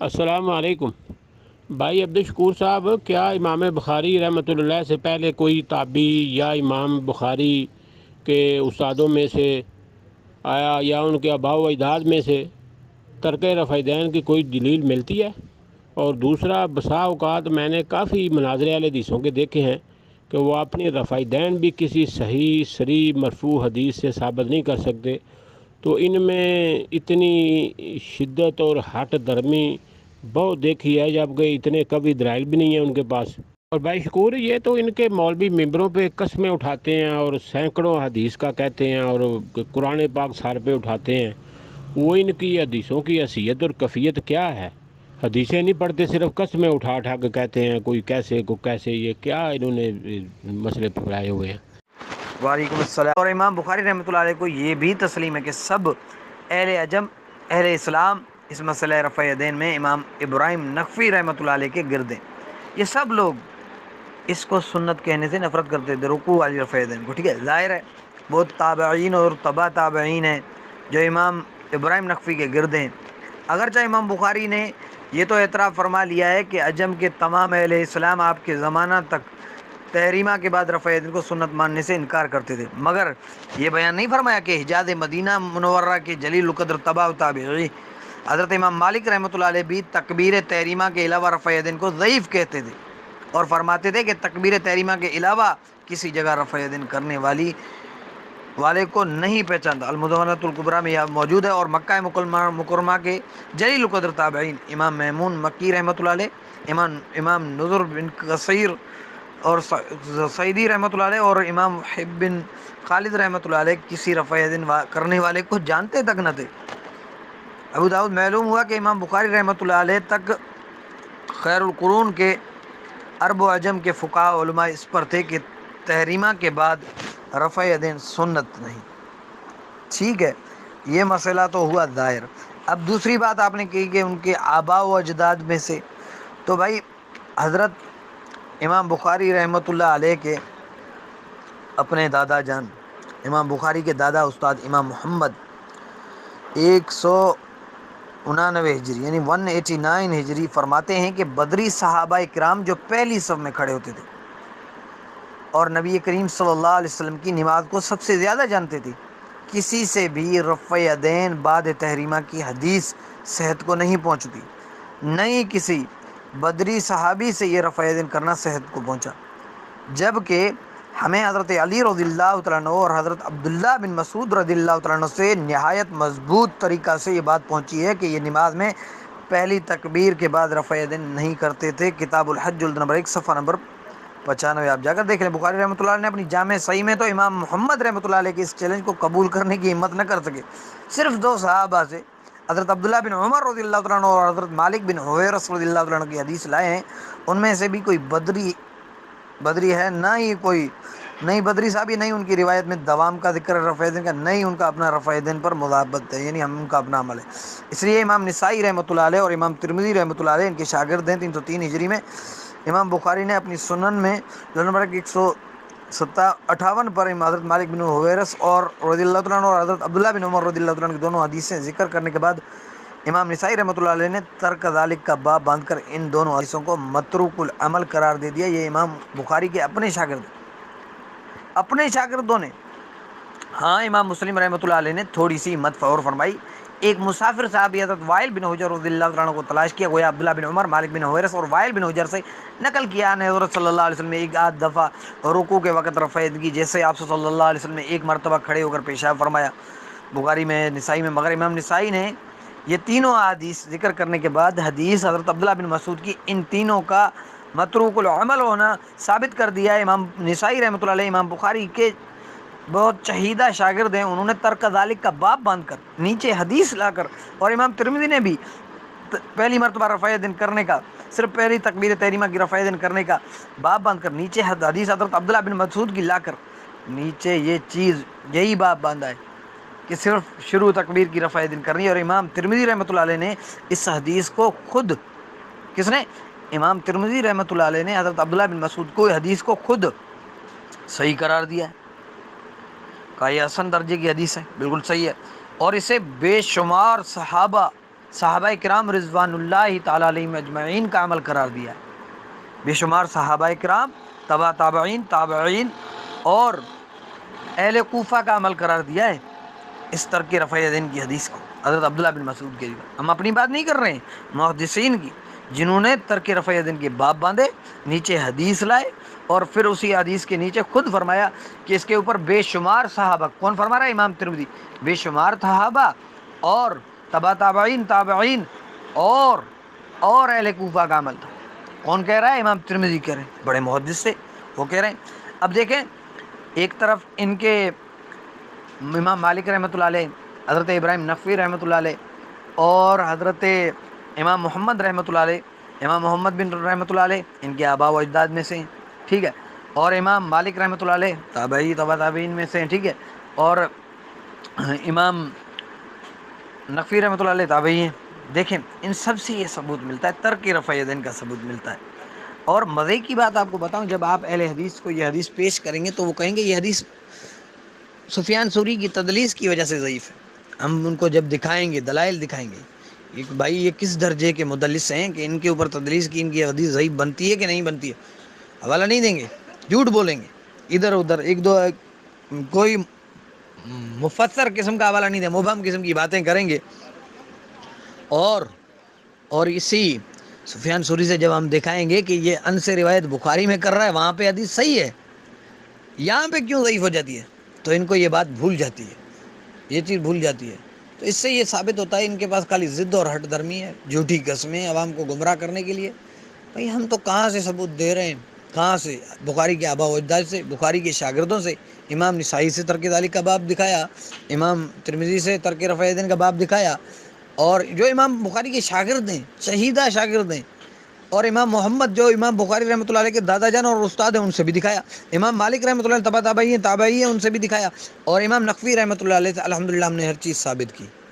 السلام علیکم بھائی عبدالشکور صاحب، کیا امام بخاری رحمۃ اللہ سے پہلے کوئی تابعی یا امام بخاری کے استادوں میں سے آیا یا ان کے آباء و اجداد میں سے ترک رفع دین کی کوئی دلیل ملتی ہے؟ اور دوسرا، بسا اوقات میں نے کافی مناظرے والے حدیثوں کے دیکھے ہیں کہ وہ اپنی رفع دین بھی کسی صحیح صریح مرفوع حدیث سے ثابت نہیں کر سکتے، تو ان میں اتنی شدت اور ہٹ درمی بہت دیکھی ہے، جب کہ اتنے کبھی دلائل بھی نہیں ہیں ان کے پاس۔ اور بھائی شکور، یہ تو ان کے مولوی ممبروں پہ قسمیں اٹھاتے ہیں اور سینکڑوں حدیث کا کہتے ہیں اور قرآن پاک سر پہ اٹھاتے ہیں۔ وہ ان کی حدیثوں کی حیثیت اور کیفیت کیا ہے؟ حدیثیں نہیں پڑھتے، صرف قسمیں اٹھا اٹھا کے کہتے ہیں کوئی کیسے کو کیسے، یہ کیا انہوں نے مسئلے پھیلائے ہوئے ہیں؟ وعلیکم السلام۔ اور امام بخاری رحمۃ اللہ علیہ کو یہ بھی تسلیم ہے کہ سب اہل عجم اہل اسلام اس مسئلہ رفع دین میں امام ابراہیم نقفی رحمۃ اللہ علیہ کے گرد ہیں۔ یہ سب لوگ اس کو سنت کہنے سے نفرت کرتے تھے، رکوع والی رفع دین کو۔ ٹھیک ہے، ظاہر ہے بہت تابعین اور تبع تابعین ہیں جو امام ابراہیم نقفی کے گرد ہیں۔ اگرچہ امام بخاری نے یہ تو اعتراف فرما لیا ہے کہ عجم کے تمام اہل اسلام آپ کے زمانہ تک تحریمہ کے بعد رفع دین کو سنت ماننے سے انکار کرتے تھے، مگر یہ بیان نہیں فرمایا کہ حجاز مدینہ منورہ کے جلیل القدر تبع و تابعی حضرت امام مالک رحمۃ اللہ علیہ بھی تکبیر تحریمہ کے علاوہ رفع دین کو ضعیف کہتے تھے اور فرماتے تھے کہ تکبیر تحریمہ کے علاوہ کسی جگہ رفع دین کرنے والے کو نہیں پہچانتا۔ المدونۃ الکبریٰ میں یہ موجود ہے۔ اور مکہ مکرمہ کے جلیل القدر تابعین امام میمون مکی رحمۃ اللہ علیہ، امام نضر بن کثیر اور سعیدی رحمۃ اللہ علیہ اور امام محب بن خالد رحمۃ اللہ علیہ کسی رفع دین کرنے والے کو جانتے تک نہ تھے۔ ابو داؤد معلوم ہوا کہ امام بخاری رحمۃ اللہ علیہ تک خیر القرون کے عرب و عجم کے فقہاء علماء اس پر تھے کہ تحریمہ کے بعد رفع دین سنت نہیں۔ ٹھیک ہے، یہ مسئلہ تو ہوا ظاہر۔ اب دوسری بات آپ نے کہی کہ ان کے آباء و اجداد میں سے، تو بھائی حضرت امام بخاری رحمۃ اللہ علیہ کے اپنے دادا جان امام بخاری کے دادا استاد امام محمد 199 ہجری یعنی 189 ہجری فرماتے ہیں کہ بدری صحابہ کرام جو پہلی صف میں کھڑے ہوتے تھے اور نبی کریم صلی اللہ علیہ وسلم کی نماز کو سب سے زیادہ جانتے تھے، کسی سے بھی رفع دین بعد تحریمہ کی حدیث صحت کو نہیں پہنچتی، نہیں کسی بدری صحابی سے یہ رفع دین کرنا صحت کو پہنچا، جبکہ ہمیں حضرت علی رضی اللہ تعالیٰ عنہ اور حضرت عبداللہ بن مسعود رضی اللہ تعالیٰ عنہ سے نہایت مضبوط طریقہ سے یہ بات پہنچی ہے کہ یہ نماز میں پہلی تکبیر کے بعد رفع دین نہیں کرتے تھے۔ کتاب الحج جلد نمبر 1 صفحہ نمبر 95 آپ جا کر دیکھ لیں۔ بخاری رحمۃ اللہ علیہ نے اپنی جامع صحیح میں تو امام محمد رحمۃ اللہ علیہ کے اس چیلنج کو قبول کرنے کی ہمت نہ کر سکے، صرف دو صحابہ سے حضرت عبداللہ بن عمر رضی اللہ تعالیٰ عنہ اور حضرت مالک بن حویرث رضی اللہ تعالیٰ عنہ کی حدیث لائے ہیں، ان میں سے بھی کوئی بدری ہے، نہ ہی کوئی نہیں بدری صاحب، نہیں ان کی روایت میں دوام کا ذکر ہے رفع دین کا، نہیں ان کا اپنا رفع دین پر مذابت ہے، یعنی ہم ان کا اپنا عمل ہے۔ اس لیے امام نسائی رحمۃ اللہ علیہ اور امام ترمذی رحمۃ اللہ علیہ ان کے شاگرد ہیں۔ 303 ہجری میں امام بخاری نے اپنی سنن میں نمبر 158 پر حضرت مالک بن حویرث اور رضی اللہ تعالیٰ عنہ اور حضرت عبداللہ بن عمر رضی اللہ تعالیٰ عنہ کی دونوں حدیثیں ذکر کرنے کے بعد امام نسائی رحمۃ اللہ علیہ نے ترک ذالک کا باب باندھ کر ان دونوں حدیثوں کو متروک العمل قرار دے دیا۔ یہ امام بخاری کے اپنے شاگردوں نے۔ ہاں، امام مسلم رحمۃ اللہ علیہ نے تھوڑی سی ہمت اور فرمائی۔ ایک مسافر صحابی حضرت وائل بن حجر رضی اللہ عنہ کو تلاش کیا، گویا عبداللہ بن عمر، مالک بن حویرث اور وائل بن حجر سے نقل کیا نے حضرت صلی اللہ علیہ وسلم نے ایک آدھ دفعہ رکوع کے وقت رفع کی، جیسے آپ صلی اللہ علیہ وسلم نے ایک مرتبہ کھڑے ہو کر پیشاب فرمایا، بخاری میں، نسائی میں، مگر امام نسائی نے یہ تینوں احادیث ذکر کرنے کے بعد حدیث حضرت عبداللہ بن مسعود کی ان تینوں کا متروک العمل ہونا ثابت کر دیا ہے۔ امام نسائی رحمۃ اللہ علیہ امام بخاری کے بہت چہیدہ شاگرد ہیں، انہوں نے ترک ذالک کا باب باندھ کر نیچے حدیث لا کر، اور امام ترمذی نے بھی پہلی مرتبہ رفع دین کرنے کا، صرف پہلی تکبیر تحریمہ کی رفع دین کرنے کا باب باندھ کر نیچے حدیث حضرت عبداللہ بن مسعود کی لا کر نیچے یہ چیز یہی باب باندھا ہے کہ صرف شروع تکبیر کی رفع دین کرنی ہے۔ اور امام ترمذی رحمۃ اللہ علیہ نے اس حدیث کو خود، کس نے؟ امام ترمذی رحمۃ اللہ علیہ نے حضرت عبداللہ بن مسعود کو حدیث کو خود صحیح قرار دیا ہے، کہا یہ حسن درجے کی حدیث ہے، بالکل صحیح ہے، اور اسے بے شمار صحابہ صحابہ کرام رضوان اللہ تعالیٰ علیہم اجمعین کا عمل قرار دیا ہے، بے شمار صحابہ کرام، تبع تابعین، تابعین اور اہل کوفہ کا عمل قرار دیا ہے اس ترک رفع یدین کی حدیث کو، حضرت عبداللہ بن مسعود کے لیے۔ ہم اپنی بات نہیں کر رہے ہیں، محدثین کی، جنہوں نے ترک رفع یدین کے باب باندھے، نیچے حدیث لائے اور پھر اسی حدیث کے نیچے خود فرمایا کہ اس کے اوپر بے شمار صحابہ، کون فرما رہا ہے؟ امام ترمذی، بے شمار صحابہ اور تبع تابعین، تابعین اور اہل کوفہ کا عمل تھا۔ کون کہہ رہا ہے؟ امام ترمذی کہہ رہے ہیں، بڑے محدث سے وہ کہہ رہے ہیں۔ اب دیکھیں، ایک طرف ان کے امام مالک رحمۃ اللہ علیہ، حضرت ابراہیم نخوی رحمۃ اللہ علیہ اور حضرت امام محمد رحمۃ اللہ علیہ، امام محمد بن رحمۃ اللہ علیہ ان کے آباء و اجداد میں سے ہیں، ٹھیک ہے، اور امام مالک رحمۃ اللہ علیہ تابعی تبع تابعین میں سے ہیں، ٹھیک ہے، اور امام نقوی رحمۃ اللہ علیہ تابعی ہیں۔ دیکھیں، ان سب سے یہ ثبوت ملتا ہے، ترک رفع یدین کا ثبوت ملتا ہے۔ اور مزے کی بات آپ کو بتاؤں، جب آپ اہل حدیث کو یہ حدیث پیش کریں گے تو وہ کہیں گے یہ حدیث سفیان ثوری کی تدلیس کی وجہ سے ضعیف ہے۔ ہم ان کو جب دکھائیں گے، دلائل دکھائیں گے، بھائی یہ کس درجے کے مدلس ہیں کہ ان کے اوپر تدلیس کی، ان کی حدیث ضعیف بنتی ہے کہ نہیں بنتی ہے، حوالہ نہیں دیں گے، جھوٹ بولیں گے، ادھر ادھر ایک دو کوئی مفسر قسم کا حوالہ نہیں دیں، مبہم قسم کی باتیں کریں گے۔ اور اسی سفیان ثوری سے جب ہم دکھائیں گے کہ یہ ان سے روایت بخاری میں کر رہا ہے، وہاں پہ حدیث صحیح ہے، یہاں پہ کیوں ضعیف ہو جاتی ہے، تو ان کو یہ بات بھول جاتی ہے، یہ چیز بھول جاتی ہے۔ تو اس سے یہ ثابت ہوتا ہے ان کے پاس خالی ضد اور ہٹ درمی ہے، جھوٹی قسمیں عوام کو گمراہ کرنے کے لیے۔ بھائی ہم تو کہاں سے ثبوت دے رہے ہیں، کہاں سے؟ بخاری کے آباء و اجداد سے، بخاری کے شاگردوں سے۔ امام نسائی سے ترک ذالک کا باب دکھایا، امام ترمذی سے ترک رفع یدین کا باب دکھایا، اور جو امام بخاری کے شاگرد ہیں، شہیدہ شاگرد ہیں، اور امام محمد جو امام بخاری رحمۃ اللہ علیہ کے دادا جان اور استاد ہیں، ان سے بھی دکھایا، امام مالک رحمۃ اللہ علیہ تبع تابعی ہیں، ان سے بھی دکھایا، اور امام نقوی رحمۃ اللہ علیہ سے الحمدللہ ہم نے ہر چیز ثابت کی۔